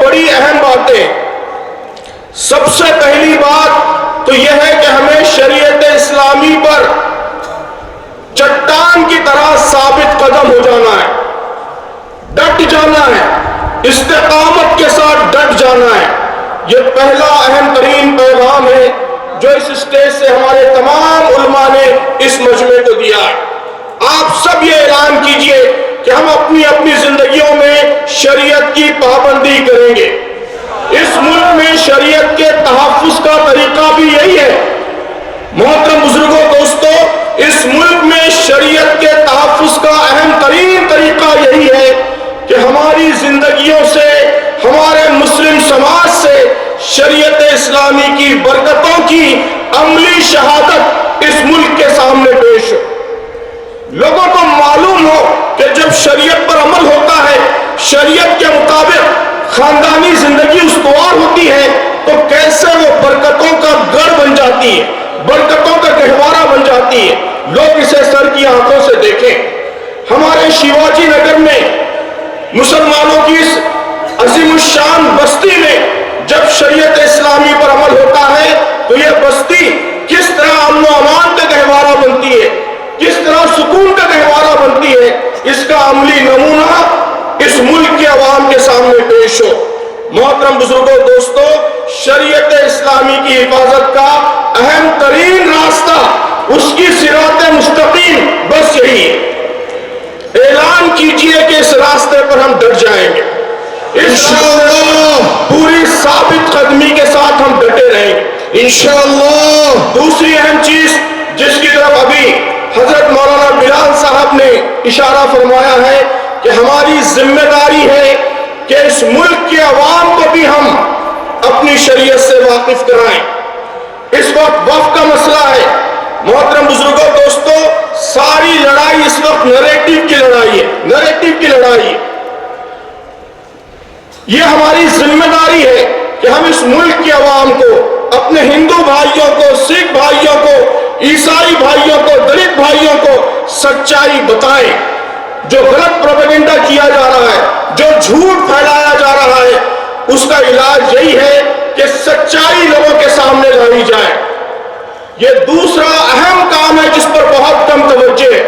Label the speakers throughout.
Speaker 1: بڑی اہم باتیں. سب سے پہلی بات تو یہ ہے کہ ہمیں شریعت اسلامی پر چٹان کی طرح ثابت قدم ہو جانا ہے, ڈٹ جانا ہے, استقامت کے ساتھ ڈٹ جانا ہے. یہ پہلا اہم ترین پیغام ہے جو اس اسٹیج سے ہمارے تمام علماء نے اس مجمع کو دیا ہے. آپ سب یہ اعلان کیجئے کہ ہم اپنی اپنی زندگیوں میں شریعت کی پابندی کریں گے. اس ملک میں شریعت کے تحفظ کا طریقہ بھی یہی ہے. محترم بزرگوں, دوستو, اس ملک میں شریعت کے تحفظ کا اہم ترین طریقہ یہی ہے کہ ہماری زندگیوں سے, ہمارے مسلم سماج سے شریعت اسلامی کی برکتوں کی عملی شہادت اس ملک کے سامنے پیش ہو. لوگوں کو معلوم ہو کہ جب شریعت پر عمل ہوتا ہے, شریعت کے مطابق خاندانی زندگی استوار ہوتی ہے, تو کیسے وہ برکتوں کا گڑھ بن جاتی ہے, برکتوں کا گہوارہ بن جاتی ہے. لوگ اسے سر کی آنکھوں سے دیکھیں. ہمارے شیواجی نگر میں مسلمانوں کی اس عظیم الشان بستی میں جب شریعت اسلامی پر عمل ہوتا ہے تو یہ بستی کس طرح امن و امان کا گہوارہ بنتی ہے, کس طرح سکون کا گہوارہ بنتی ہے, اس کا عملی نمونہ اس ملک کے عوام کے سامنے پیش ہو. محترم بزرگوں, دوستو, شریعت اسلامی کی حفاظت کا اہم ترین راستہ, اس کی صراط مستقیم بس یہی ہے. اعلان کیجئے کہ اس راستے پر ہم ڈٹ جائیں گے. انشاءاللہ پوری ثابت قدمی کے ساتھ ہم ڈٹے رہیں گے انشاءاللہ. دوسری اہم چیز جس کی طرف ابھی حضرت مولانا بلال صاحب نے اشارہ فرمایا ہے کہ ہماری ذمہ داری ہے کہ اس ملک کے عوام کو بھی ہم اپنی شریعت سے واقف کرائیں. اس وقت وقت کا مسئلہ ہے. محترم بزرگوں, دوستو, ساری لڑائی اس وقت نریٹو کی لڑائی ہے, نریٹو کی لڑائی ہے. یہ ہماری ذمہ داری ہے کہ ہم اس ملک کے عوام کو, اپنے ہندو بھائیوں کو, سکھ بھائیوں کو, عیسائی بھائیوں کو, دلت بھائیوں کو سچائی بتائیں. جو غلط پروپیگنڈا کیا جا رہا ہے, جو جھوٹ پھیلایا جا رہا ہے, اس کا علاج یہی ہے کہ سچائی لوگوں کے سامنے لائی جائے. یہ دوسرا اہم کام ہے جس پر بہت کم توجہ ہے.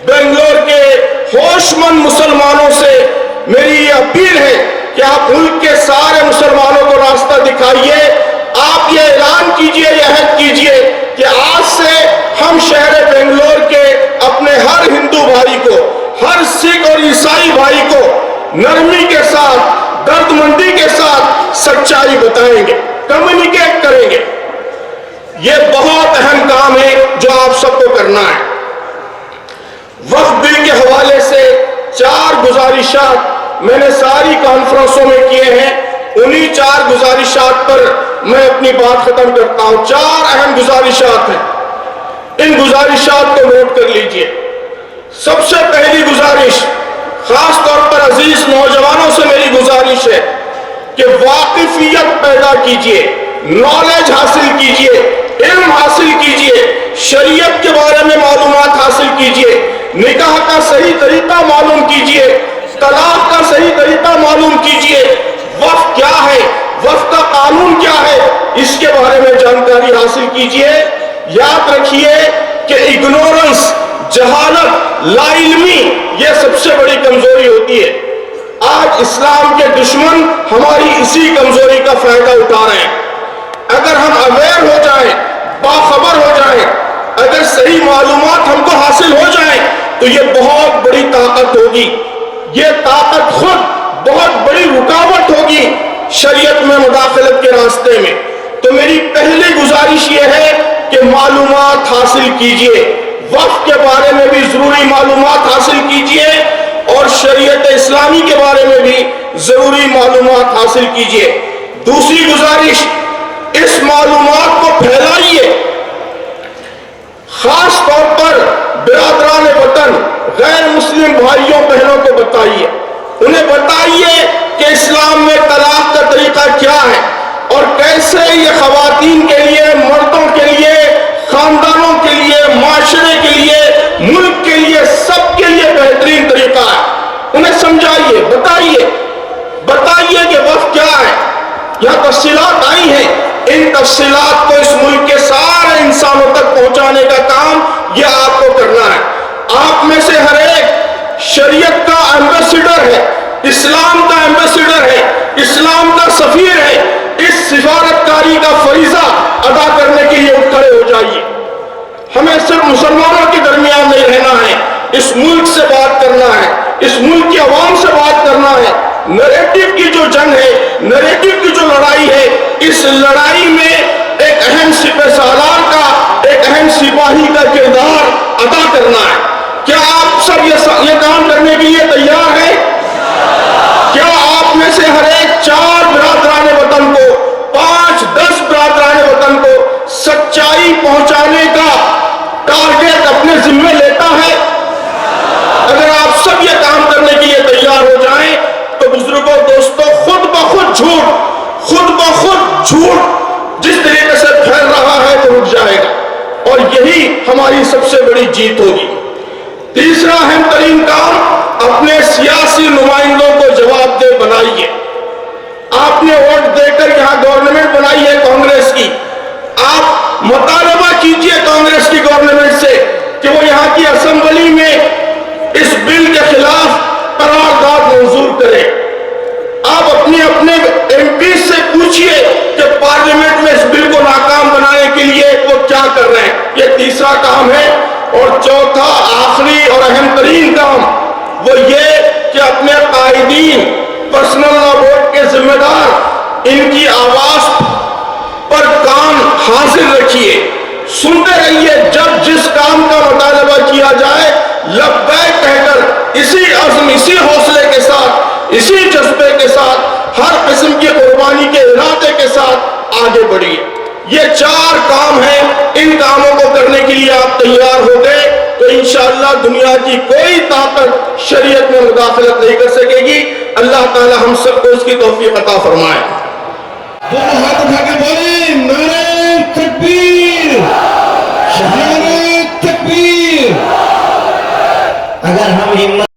Speaker 1: بنگلور کے ہوش مند مسلمانوں سے میری یہ اپیل ہے کہ آپ ملک کے سارے مسلمانوں کو راستہ دکھائیے. آپ یہ اعلان کیجئے, یہ عہد کیجئے کہ آج سے ہم شہر بنگلور کے اپنے ہر ہندو بھائی کو, ہر سکھ اور عیسائی بھائی کو نرمی کے ساتھ, درد مندی کے ساتھ سچائی بتائیں گے, کمیونیکیٹ کریں گے. یہ بہت اہم کام ہے جو آپ سب کو کرنا ہے. وقف بل کے حوالے سے 4 گزارشات میں نے ساری کانفرنسوں میں کیے ہیں. انہی 4 گزارشات پر میں اپنی بات ختم کرتا ہوں. 4 اہم گزارشات ہیں. ان گزارشات کو نوٹ کر لیجئے. سب سے پہلی گزارش, خاص طور پر عزیز نوجوانوں سے میری گزارش ہے کہ واقفیت پیدا کیجئے, نالج حاصل کیجئے, علم حاصل کیجئے, شریعت کے بارے میں معلومات حاصل کیجئے, نکاح کا صحیح طریقہ معلوم کیجئے, طلاق کا صحیح طریقہ معلوم کیجئے, وقف کیا ہے, وقف کا قانون کیا ہے, اس کے بارے میں جانکاری حاصل کیجئے. یاد رکھیے کہ اگنورنس, جہالت, لا علمی یہ سب سے بڑی کمزوری ہوتی ہے. آج اسلام کے دشمن ہماری اسی کمزوری کا فائدہ اٹھا رہے ہیں. اگر ہم اویئر ہو جائیں, باخبر ہو جائیں, اگر صحیح معلومات ہم کو حاصل ہو جائیں تو یہ بہت بڑی طاقت ہوگی. یہ طاقت خود بہت بڑی رکاوٹ ہوگی شریعت میں مداخلت کے راستے میں. تو میری پہلی گزارش یہ ہے کہ معلومات حاصل کیجئے, وقف کے بارے میں بھی ضروری معلومات حاصل کیجئے اور شریعت اسلامی کے بارے میں بھی ضروری معلومات حاصل کیجئے. دوسری گزارش, اس معلومات کو پھیلائیے, خاص طور پر برادران وطن, غیر مسلم بھائیوں بہنوں کو بتائیے. انہیں بتائیے کہ اسلام میں طلاق کا طریقہ کیا ہے اور کیسے یہ خواتین کے لیے, مردوں کے لیے, خاندانوں کے لیے, معاشرے کے لیے, ملک کے لیے, سب کے لیے بہترین طریقہ ہے. انہیں سمجھائیے, بتائیے یہاں تفصیلات آئی ہیں، ان تفصیلات کو اس ملک کے سارے انسانوں تک پہنچانے کا کام یہ آپ کو کرنا ہے۔ آپ میں سے ہر ایک شریعت کا ایمبیسیڈر ہے، اسلام کا ایمبیسیڈر ہے، اسلام کا سفیر ہے۔ اس سفارتکاری کا فریضہ ادا کرنے کے لیے اٹھ کھڑے ہو جائیے۔ ہمیں صرف مسلمانوں کے درمیان نہیں رہنا ہے، اس ملک سے بات کرنا ہے، اس ملک کی عوام سے بات کرنا ہے۔ نیریٹو کی جو جنگ ہے، نیریٹو کی جو لڑائی ہے، اس لڑائی میں ایک اہم سپہ سالار کا، ایک اہم سپاہی کا کردار ادا کرنا ہے۔ کیا آپ سب یہ کام کرنے کے لیے تیار ہیں؟ کیا آپ میں سے ہر ایک 4 برادران وطن کو، 5-10 برادران وطن کو سچائی پہنچانے کا ٹارگیٹ اپنے ذمہ لیتا ہے؟ اگر آپ سب یہ کام کرنے کے لیے تیار ہو جائیں تو بزرگوں، دوستوں، خود بخود جھوٹ جس طریقے سے پھیل رہا ہے تو رک جائے گا، اور یہی ہماری سب سے بڑی جیت ہوگی۔ تیسرا اہم ترین کام، اپنے سیاسی نمائندوں کو جواب دہ بنائیے۔ آپ نے ووٹ دے کر یہاں گورنمنٹ بنائی ہے کانگریس کی، آپ مطالبہ کیجئے کانگریس کی گورنمنٹ سے کہ وہ یہاں کی اسمبلی میں اس بل کے خلاف قرارداد منظور کرے۔ آپ اپنے ایم پی سے پوچھئے کہ پارلیمنٹ میں اس بل کو ناکام بنانے کے لیے وہ کیا کر رہے ہیں۔ یہ تیسرا کام ہے۔ اور چوتھا، آخری اور اہم ترین کام وہ یہ کہ اپنے قائدین، پرسنل لا بورڈ کے ذمہ دار، ان کی آواز پر کان حاضر رکھیے، سنتے رہیے۔ جب جس کام کا مطالبہ کیا جائے، لبیک کہہ کر اسی عزم، اسی حوصلے کے ساتھ، اسی جذبے کے ساتھ، ہر قسم کی قربانی کے ارادے کے ساتھ آگے بڑھیے۔ یہ 4 کام ہیں، ان کاموں کو کرنے کے لیے آپ تیار ہو گئے تو انشاءاللہ دنیا کی کوئی طاقت شریعت میں مداخلت نہیں کر سکے گی۔ اللہ تعالی ہم سب کو اس کی توفیق عطا فرمائے۔
Speaker 2: دونوں ہاتھ اٹھا کے بولیں نعرہ تکبیر، شہادت تکبیر۔
Speaker 3: اگر ہم ہمت